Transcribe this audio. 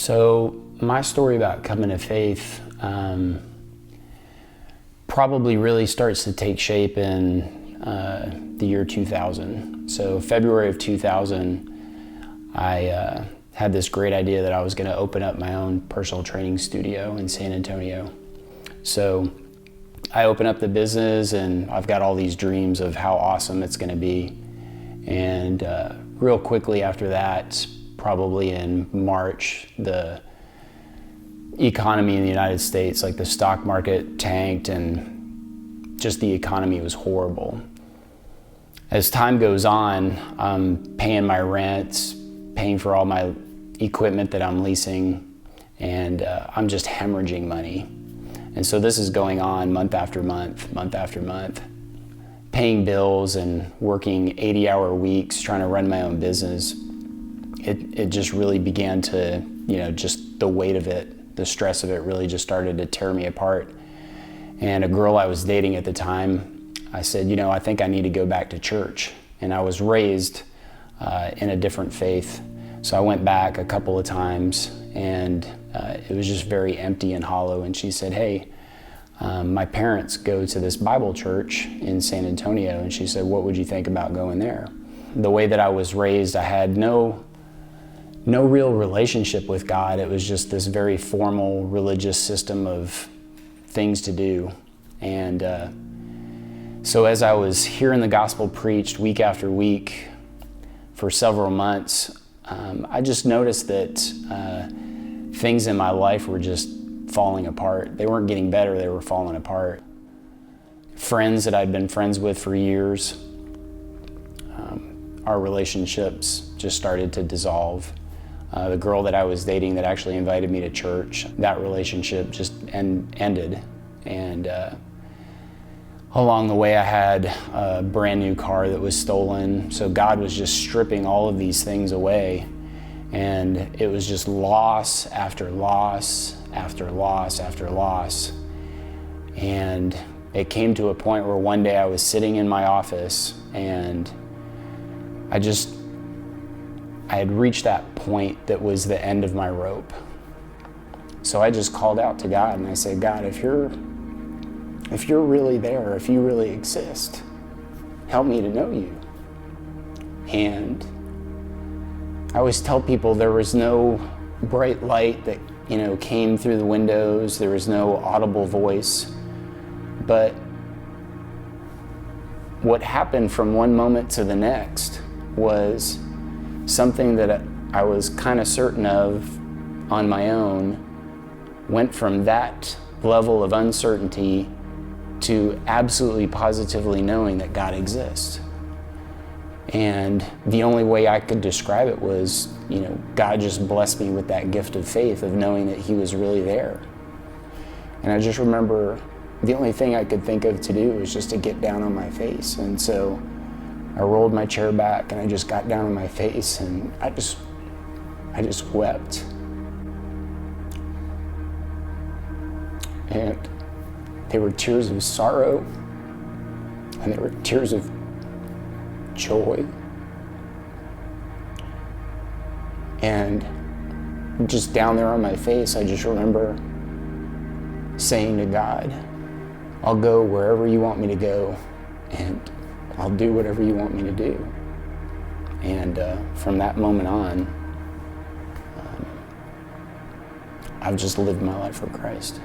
So my story about coming to faith probably really starts to take shape in the year 2000. So February of 2000, I had this great idea that I was going to open up my own personal training studio in San Antonio. So I open up the business and I've got all these dreams of how awesome it's going to be. And real quickly after that, probably in March, the economy in the United States, like the stock market tanked and just the economy was horrible. As time goes on, I'm paying my rent, paying for all my equipment that I'm leasing, and I'm just hemorrhaging money. And so this is going on month after month, month after month, paying bills and working 80-hour weeks, trying to run my own business. It just really began to, just the weight of it, the stress of it really just started to tear me apart. And a girl I was dating at the time, I said, I think I need to go back to church. And I was raised in a different faith. So I went back a couple of times and it was just very empty and hollow. And she said, hey, my parents go to this Bible church in San Antonio. And she said, what would you think about going there? The way that I was raised, I had no real relationship with God. It was just this very formal religious system of things to do. And so as I was hearing the gospel preached week after week for several months, I just noticed that things in my life were just falling apart. They weren't getting better, they were falling apart. Friends that I'd been friends with for years, our relationships just started to dissolve. The girl that I was dating that actually invited me to church, that relationship just ended. And along the way I had a brand new car that was stolen. So God was just stripping all of these things away. And it was just loss after loss after loss after loss. And it came to a point where one day I was sitting in my office and I had reached that point that was the end of my rope. So I just called out to God and I said, God, if you're really there, if you really exist, help me to know you. And I always tell people there was no bright light that, came through the windows. There was no audible voice. But what happened from one moment to the next was something that I was kind of certain of on my own went from that level of uncertainty to absolutely positively knowing that God exists. And the only way I could describe it was, God just blessed me with that gift of faith of knowing that He was really there. And I just remember the only thing I could think of to do was just to get down on my face. And so I rolled my chair back and I just got down on my face and I just wept. And they were tears of sorrow and they were tears of joy. And just down there on my face, I just remember saying to God, I'll go wherever you want me to go and I'll do whatever you want me to do. And from that moment on, I've just lived my life for Christ.